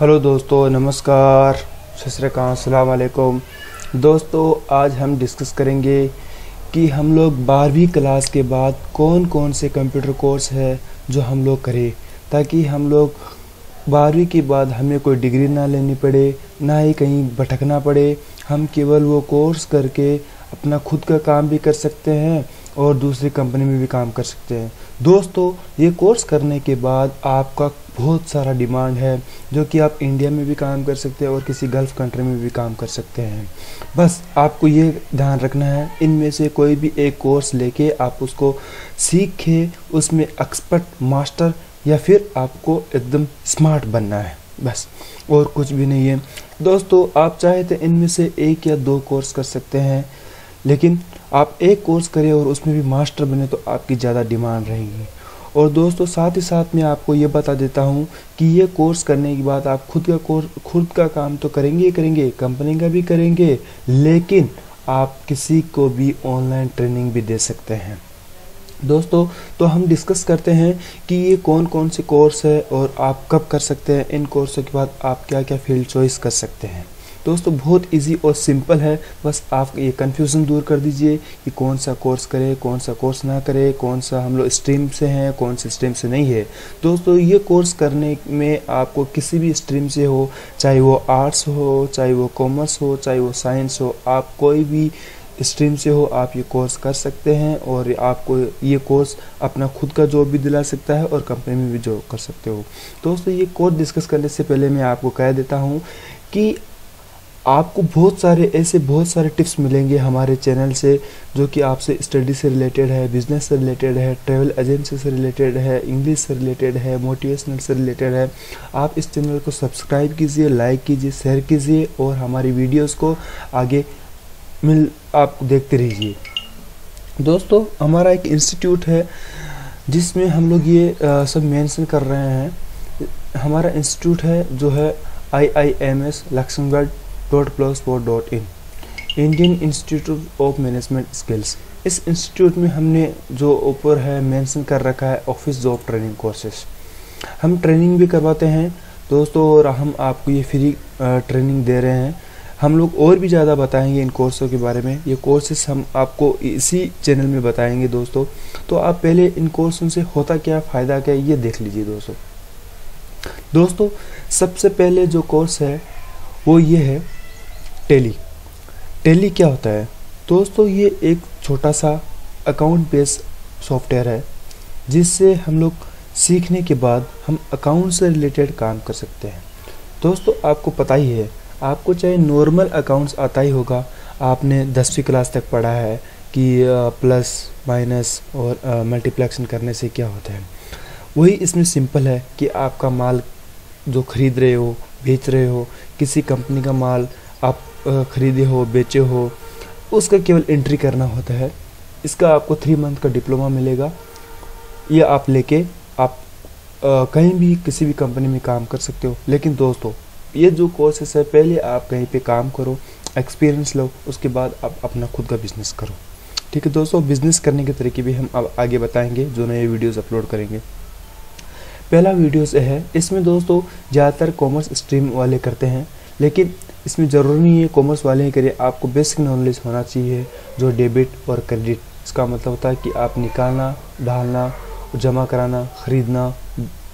Hello दोस्तों, नमस्कार, सत श्री अकाल, अस्सलाम वालेकुम। दोस्तों आज हम डिस्कस करेंगे कि हम लोग 12वीं क्लास के बाद कौन कौन से कंप्यूटर कोर्स है जो हम लोग करें, ताकि हम लोग 12वीं के बाद हमें कोई डिग्री ना लेनी पड़े, ना ही कहीं भटकना पड़े। हम केवल वो कोर्स करके अपना खुद का काम भी कर सकते हैं और दूसरी कंपनी में भी काम कर सकते हैं। दोस्तों ये कोर्स करने के बाद आपका बहुत सारा डिमांड है, जो कि आप इंडिया में भी काम कर सकते हैं और किसी गल्फ़ कंट्री में भी काम कर सकते हैं। बस आपको ये ध्यान रखना है, इनमें से कोई भी एक कोर्स लेके आप उसको सीखें, उसमें एक्सपर्ट मास्टर या फिर आपको एकदम स्मार्ट बनना है, बस और कुछ भी नहीं है। दोस्तों आप चाहे तो इनमें से एक या दो कोर्स कर सकते हैं, लेकिन आप एक कोर्स करें और उसमें भी मास्टर बने तो आपकी ज़्यादा डिमांड रहेगी। और दोस्तों साथ ही साथ मैं आपको ये बता देता हूँ कि ये कोर्स करने के बाद आप खुद का काम तो करेंगे ही करेंगे, कंपनी का भी करेंगे, लेकिन आप किसी को भी ऑनलाइन ट्रेनिंग भी दे सकते हैं। दोस्तों तो हम डिस्कस करते हैं कि ये कौन कौन से कोर्स है और आप कब कर सकते हैं। इन कोर्सों के बाद आप क्या क्या फील्ड चॉइस कर सकते हैं। दोस्तों बहुत इजी और सिंपल है, बस आप ये कन्फ्यूज़न दूर कर दीजिए कि कौन सा कोर्स करें, कौन सा कोर्स ना करें, कौन सा हम लोग स्ट्रीम से हैं, कौन से स्ट्रीम से नहीं है। दोस्तों ये कोर्स करने में आपको किसी भी स्ट्रीम से हो, चाहे वो आर्ट्स हो, चाहे वो कॉमर्स हो, चाहे वो साइंस हो, आप कोई भी स्ट्रीम से हो आप ये कोर्स कर सकते हैं और आपको ये कोर्स अपना खुद का जॉब भी दिला सकता है और कंपनी में भी जॉब कर सकते हो। दोस्तों ये कोर्स डिस्कस करने से पहले मैं आपको कह देता हूँ कि आपको बहुत सारे टिप्स मिलेंगे हमारे चैनल से, जो कि आपसे स्टडी से रिलेटेड है, बिजनेस से रिलेटेड है, ट्रैवल एजेंसी से रिलेटेड है, इंग्लिश से रिलेटेड है, मोटिवेशनल से रिलेटेड है। आप इस चैनल को सब्सक्राइब कीजिए, लाइक कीजिए, शेयर कीजिए और हमारी वीडियोस को आगे आप देखते रहिए। दोस्तों हमारा एक इंस्टीट्यूट है जिसमें हम लोग ये सब मेंशन कर रहे हैं। हमारा इंस्टीट्यूट है जो है IIMS luxembourg.blogspot.in, Indian institute of management skills. इस इंस्टीट्यूट में हमने जो ऊपर है मेंशन कर रखा है ऑफिस जॉब ट्रेनिंग कोर्सेस। हम ट्रेनिंग भी करवाते हैं दोस्तों, और हम आपको ये फ्री ट्रेनिंग दे रहे हैं। हम लोग और भी ज़्यादा बताएंगे इन कोर्सों के बारे में। ये कोर्सेस हम आपको इसी चैनल में बताएंगे दोस्तों। तो आप पहले इन कोर्सों से होता क्या, फ़ायदा क्या, ये देख लीजिए दोस्तों सबसे पहले जो कोर्स है वो ये है टैली क्या होता है दोस्तों? ये एक छोटा सा अकाउंट बेस्ड सॉफ्टवेयर है, जिससे हम लोग सीखने के बाद हम अकाउंट से रिलेटेड काम कर सकते हैं। दोस्तों आपको पता ही है, आपको चाहे नॉर्मल अकाउंट्स आता ही होगा, आपने 10वीं क्लास तक पढ़ा है कि प्लस माइनस और मल्टीप्लिकेशन करने से क्या होता है। वही इसमें सिंपल है कि आपका माल जो खरीद रहे हो, बेच रहे हो, किसी कंपनी का माल आप खरीदे हो, बेचे हो, उसका केवल एंट्री करना होता है। इसका आपको 3 मंथ का डिप्लोमा मिलेगा। ये आप लेके आप कहीं भी किसी भी कंपनी में काम कर सकते हो। लेकिन दोस्तों ये जो कोर्सेस है, पहले आप कहीं पे काम करो, एक्सपीरियंस लो, उसके बाद आप अपना खुद का बिजनेस करो। ठीक है दोस्तों, बिजनेस करने के तरीके भी हम अब आगे बताएंगे जो नए वीडियोस अपलोड करेंगे। पहला वीडियोस है, इसमें दोस्तों ज़्यादातर कॉमर्स स्ट्रीम वाले करते हैं, लेकिन इसमें ज़रूरी नहीं है कॉमर्स वाले ही करें। आपको बेसिक नॉलेज होना चाहिए, जो डेबिट और क्रेडिट। इसका मतलब होता है कि आप निकालना, डालना, जमा कराना, ख़रीदना,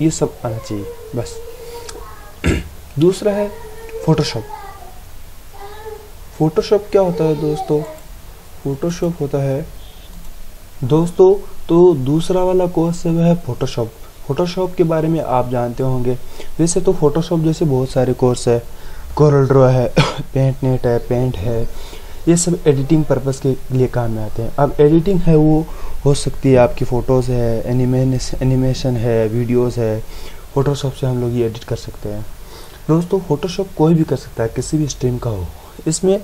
ये सब आना चाहिए बस। दूसरा है फोटोशॉप क्या होता है दोस्तों? फोटोशॉप होता है दोस्तों, तो दूसरा वाला कोर्स है वह है फोटोशॉप के बारे में आप जानते होंगे। वैसे तो फोटोशॉप जैसे बहुत सारे कोर्स है, कोरल ड्रॉ है, पेंट है, पेंट है, ये सब एडिटिंग पर्पस के लिए काम में आते हैं। अब एडिटिंग है वो हो सकती है आपकी फ़ोटोज़ है, एनिमेशन है, वीडियोज़ है, फोटोशॉप से हम लोग ये एडिट कर सकते हैं। दोस्तों फोटोशॉप कोई भी कर सकता है, किसी भी स्ट्रीम का हो। इसमें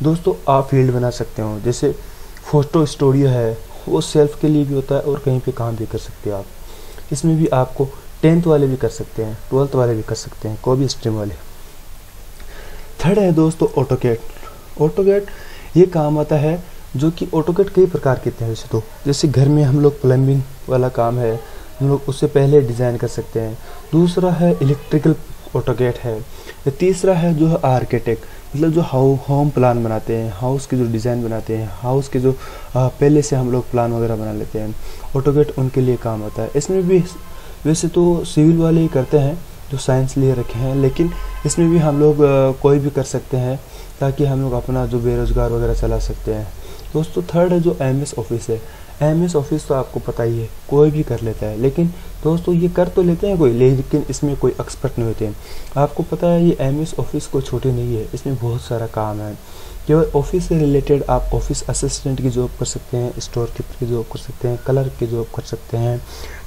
दोस्तों आप फील्ड बना सकते हो, जैसे फ़ोटो स्टूडियो है, वो सेल्फ के लिए भी होता है और कहीं पे काम भी कर सकते हो आप। इसमें भी आपको 10th वाले भी कर सकते हैं, 12th वाले भी कर सकते हैं, कोई भी स्ट्रीम वाले। थर्ड है दोस्तों ऑटोकैड ये काम आता है, जो कि ऑटोकैड कई प्रकार के हैं वैसे तो। जैसे घर में हम लोग प्लम्बिंग वाला काम है, हम लोग उससे पहले डिज़ाइन कर सकते हैं। दूसरा है इलेक्ट्रिकल ऑटोकेट है। तीसरा है जो है आर्किटेक्ट, मतलब जो होम प्लान बनाते हैं, हाउस के जो डिज़ाइन बनाते हैं, हाउस के जो पहले से हम लोग प्लान वगैरह बना लेते हैं, ऑटोकेट उनके लिए काम आता है। इसमें भी वैसे तो सिविल वाले ही करते हैं जो साइंस लिए रखे हैं, लेकिन इसमें भी हम लोग कोई भी कर सकते हैं ताकि हम लोग अपना जो बेरोज़गार वगैरह चला सकते हैं। दोस्तों थर्ड है जो MS ऑफिस है। MS ऑफिस तो आपको पता ही है कोई भी कर लेता है, लेकिन दोस्तों ये कर तो लेते हैं कोई, लेकिन इसमें कोई एक्सपर्ट नहीं होते हैं। आपको पता है ये MS ऑफिस कोई छोटी नहीं है, इसमें बहुत सारा काम है। केवल ऑफिस से रिलेटेड आप ऑफिस असिस्टेंट की जॉब कर सकते हैं, स्टोर कीपर की जॉब कर सकते हैं, क्लर्क की जॉब कर सकते हैं,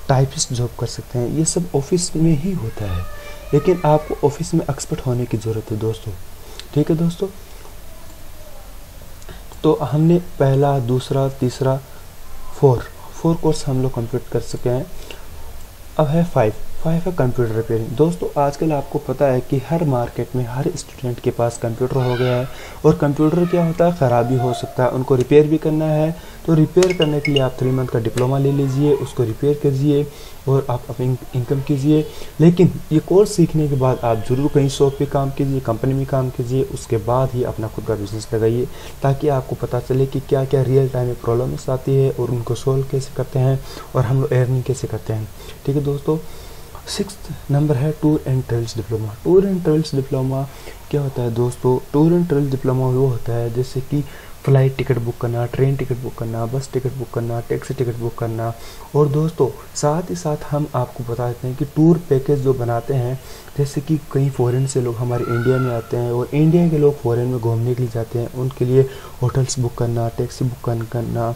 टाइपिस्ट जॉब कर सकते हैं। ये सब ऑफिस में ही होता है, लेकिन आपको ऑफिस में एक्सपर्ट होने की ज़रूरत है दोस्तों। ठीक है दोस्तों, तो हमने पहला, दूसरा, तीसरा, फोर कोर्स हम लोग कंप्लीट कर सके हैं। अब है फाइव है कंप्यूटर रिपेयरिंग। दोस्तों आजकल आपको पता है कि हर मार्केट में हर स्टूडेंट के पास कंप्यूटर हो गया है, और कंप्यूटर क्या होता है, ख़राब भी हो सकता है, उनको रिपेयर भी करना है। तो रिपेयर करने के लिए आप 3 मंथ का डिप्लोमा ले लीजिए, उसको रिपेयर कीजिए और आप अपनी इनकम कीजिए। लेकिन ये कोर्स सीखने के बाद आप ज़रूर कहीं शॉप पे काम कीजिए, कंपनी में काम कीजिए, उसके बाद ही अपना खुद का बिजनेस लगाइए, ताकि आपको पता चले कि क्या क्या रियल टाइम में प्रॉब्लम्स आती है और उनको सोल्व कैसे करते हैं और हम लोग अर्निंग कैसे करते हैं। ठीक है दोस्तों, 6th नंबर है tour and travels diploma. Tour and travels diploma क्या होता है दोस्तों? टूर एंड ट्रेवल्स डिप्लोमा वो होता है जैसे कि फ़्लाइट टिकट बुक करना, ट्रेन टिकट बुक करना, बस टिकट बुक करना, टैक्सी टिकट बुक करना। और दोस्तों साथ ही साथ हम आपको बता देते हैं कि टूर पैकेज जो बनाते हैं, जैसे कि कई फ़ॉरेन से लोग हमारे इंडिया में आते हैं और इंडिया के लोग फ़ॉरेन में घूमने के लिए जाते हैं, उनके लिए होटल्स बुक करना, टैक्सी बुक करना,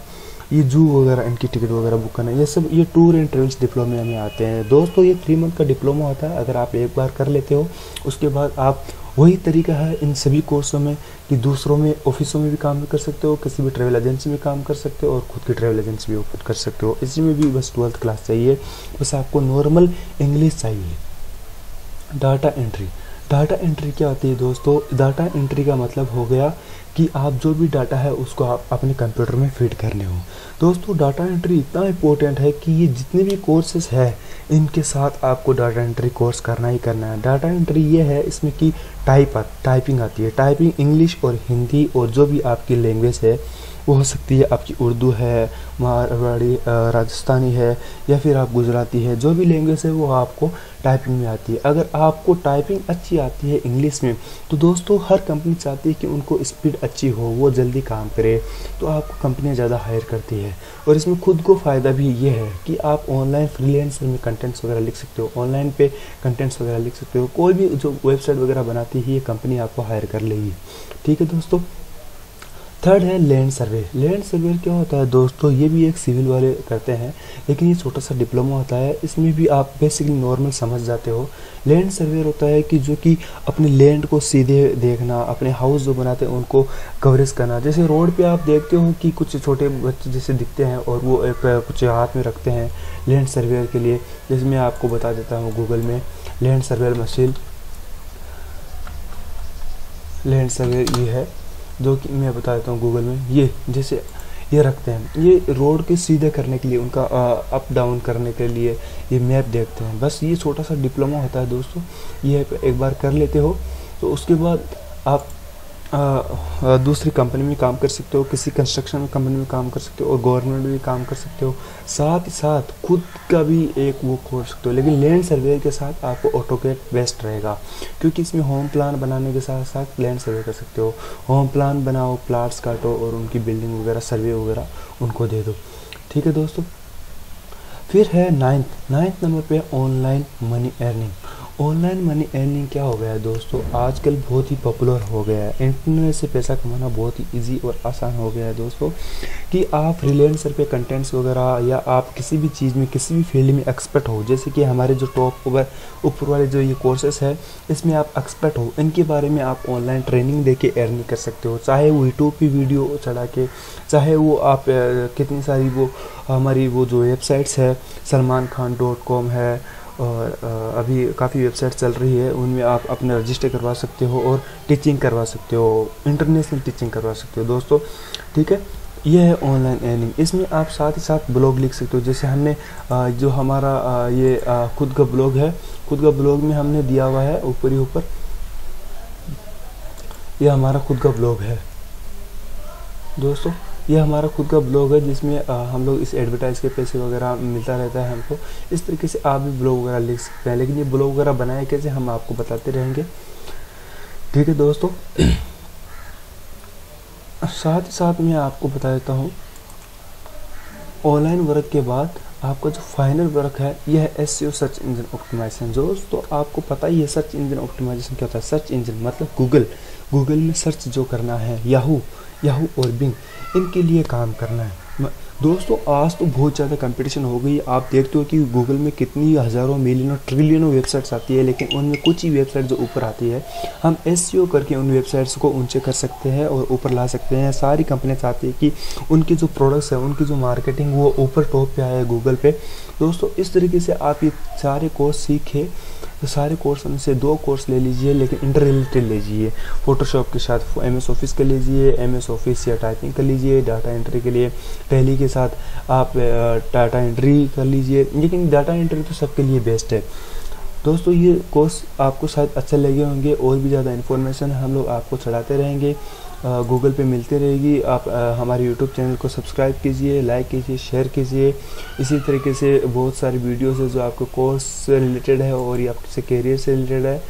ये जू वगैरह इनकी टिकट वगैरह बुक करना, ये सब ये टूर एंड ट्रेवल्स डिप्लोमा में आते हैं। दोस्तों ये 3 मंथ का डिप्लोमा होता है, अगर आप एक बार कर लेते हो उसके बाद आप वही तरीका है इन सभी कोर्सों में कि दूसरों में ऑफिसों में भी काम कर सकते हो, किसी भी ट्रैवल एजेंसी में काम कर सकते हो और खुद की ट्रैवल एजेंसी भी ओपन कर सकते हो। इसी में भी बस 12th क्लास चाहिए, बस आपको नॉर्मल इंग्लिश चाहिए। डाटा एंट्री, डाटा एंट्री क्या होती है दोस्तों? डाटा एंट्री का मतलब हो गया कि आप जो भी डाटा है उसको आप अपने कंप्यूटर में फीड करने हो। दोस्तों डाटा एंट्री इतना इम्पोर्टेंट है कि ये जितने भी कोर्सेज है इनके साथ आपको डाटा एंट्री कोर्स करना ही करना है। डाटा एंट्री ये है इसमें कि टाइपिंग आती है, टाइपिंग इंग्लिश और हिंदी और जो भी आपकी लैंग्वेज है वो हो सकती है आपकी उर्दू है, मारवाड़ी, राजस्थानी है या फिर आप गुजराती है, जो भी लैंग्वेज है वो आपको टाइपिंग में आती है। अगर आपको टाइपिंग अच्छी आती है इंग्लिश में तो दोस्तों हर कंपनी चाहती है कि उनको स्पीड अच्छी हो, वो जल्दी काम करे, तो आपको कंपनियां ज़्यादा हायर करती है। और इसमें खुद को फ़ायदा भी ये है कि आप ऑनलाइन फ्रीलांसर में कंटेंट्स वगैरह लिख सकते हो, ऑनलाइन पे कंटेंट्स वगैरह लिख सकते हो, कोई भी जो वेबसाइट वगैरह बनाती है ये कंपनी आपको हायर कर लेगी। ठीक है दोस्तों, थर्ड है लैंड सर्वे। लैंड सर्वे क्या होता है दोस्तों? ये भी एक सिविल वाले करते हैं, लेकिन ये छोटा सा डिप्लोमा होता है, इसमें भी आप बेसिकली नॉर्मल समझ जाते हो। लैंड सर्वेयर होता है कि जो कि अपने लैंड को सीधे देखना, अपने हाउस जो बनाते हैं उनको कवरेज करना। जैसे रोड पे आप देखते हो कि कुछ छोटे बच्चे जैसे दिखते हैं और वो एक कुछ हाथ में रखते हैं लैंड सर्वेयर के लिए। जैसे मैं आपको बता देता हूँ गूगल में land surveyor machine, land surveyor ये है जो कि मैं बता देता हूँ गूगल में। ये जैसे ये रखते हैं, ये रोड के सीधे करने के लिए, उनका अप डाउन करने के लिए ये मैप देखते हैं। बस ये छोटा सा डिप्लोमा होता है दोस्तों, ये एक बार कर लेते हो तो उसके बाद आप दूसरी कंपनी में काम कर सकते हो, किसी कंस्ट्रक्शन कंपनी में काम कर सकते हो और गवर्नमेंट में भी काम कर सकते हो। साथ ही साथ खुद का भी एक वो खोल सकते हो, लेकिन लैंड सर्वे के साथ आपको ऑटोकेड बेस्ट रहेगा, क्योंकि इसमें होम प्लान बनाने के साथ साथ लैंड सर्वे कर सकते हो। होम प्लान बनाओ, प्लाट्स काटो और उनकी बिल्डिंग वगैरह सर्वे वगैरह उनको दे दो। ठीक है दोस्तों, फिर है नाइन्थ नंबर पे online money earning. Online money earning क्या हो गया है दोस्तों? आजकल बहुत ही पॉपुलर हो गया है, इंटरनेट से पैसा कमाना बहुत ही इजी और आसान हो गया है दोस्तों, कि आप फ्रीलांसर पे कंटेंट्स वगैरह या आप किसी भी चीज़ में किसी भी फील्ड में एक्सपर्ट हो। जैसे कि हमारे जो टॉप ऊपर वाले जो ये कोर्सेस है इसमें आप एक्सपर्ट हो, इनके बारे में आप ऑनलाइन ट्रेनिंग देके अर्निंग कर सकते हो, चाहे वो यूट्यूब पे वीडियो चढ़ा के, चाहे वो आप कितनी सारी वो हमारी वो जो वेबसाइट्स है salmanKhan.com है और अभी काफ़ी वेबसाइट चल रही है, उनमें आप अपना रजिस्टर करवा सकते हो और टीचिंग करवा सकते हो, इंटरनेशनल टीचिंग करवा सकते हो दोस्तों। ठीक है, ये है ऑनलाइन अर्निंग। इसमें आप साथ ही साथ ब्लॉग लिख सकते हो। जैसे हमने जो हमारा ये खुद का ब्लॉग है, खुद का ब्लॉग में हमने दिया हुआ है ऊपर ही ऊपर, ये हमारा खुद का ब्लॉग है दोस्तों, ये हमारा खुद का ब्लॉग है जिसमें हम लोग इस एडवर्टाइज के पैसे वगैरह मिलता रहता है हमको। इस तरीके से आप भी ब्लॉग वगैरह लिख सकते हैं, लेकिन ये ब्लॉग वगैरह बनाए कैसे हम आपको बताते रहेंगे, ठीक है दोस्तों। साथ ही साथ मैं आपको बता देता हूँ, ऑनलाइन वर्क के बाद आपका जो फाइनल वर्क है यह है एसईओ सर्च इंजन ऑप्टिमाइजेशन। दोस्तों आपको पता ही है सर्च इंजन ऑप्टिमाइजेशन क्या होता है। सर्च इंजन मतलब गूगल में सर्च जो करना है, याहू और बिंग, इनके लिए काम करना है। दोस्तों आज तो बहुत ज़्यादा कंपटीशन हो गई। आप देखते हो कि गूगल में कितनी हज़ारों मिलियनों ट्रिलियनों वेबसाइट्स आती है, लेकिन उनमें कुछ ही वेबसाइट जो ऊपर आती है, हम एसईओ करके उन वेबसाइट्स को ऊंचे कर सकते हैं और ऊपर ला सकते हैं। सारी कंपनियां चाहती है कि उनके जो प्रोडक्ट्स हैं, उनकी जो मार्केटिंग वो ऊपर टॉप पे आए गूगल पे। दोस्तों इस तरीके से आप ये सारे कोर्स सीखे, तो सारे कोर्स में से 2 कोर्स ले लीजिए, लेकिन इंटर रिलेटेड लीजिए। फोटोशॉप के साथ MS ऑफिस कर लीजिए, MS ऑफिस या टाइपिंग कर लीजिए। डाटा एंट्री के लिए टैली के साथ आप डाटा एंट्री कर लीजिए, लेकिन डाटा एंट्री तो सबके लिए बेस्ट है दोस्तों। ये कोर्स आपको शायद अच्छे लगे होंगे। और भी ज़्यादा इन्फॉर्मेशन हम लोग आपको चढ़ाते रहेंगे, गूगल पे मिलती रहेगी। आप हमारे यूट्यूब चैनल को सब्सक्राइब कीजिए, लाइक कीजिए, शेयर कीजिए। इसी तरीके से बहुत सारी वीडियोस है जो आपको कोर्स से रिलेटेड है और ये आपके कैरियर से रिलेटेड है।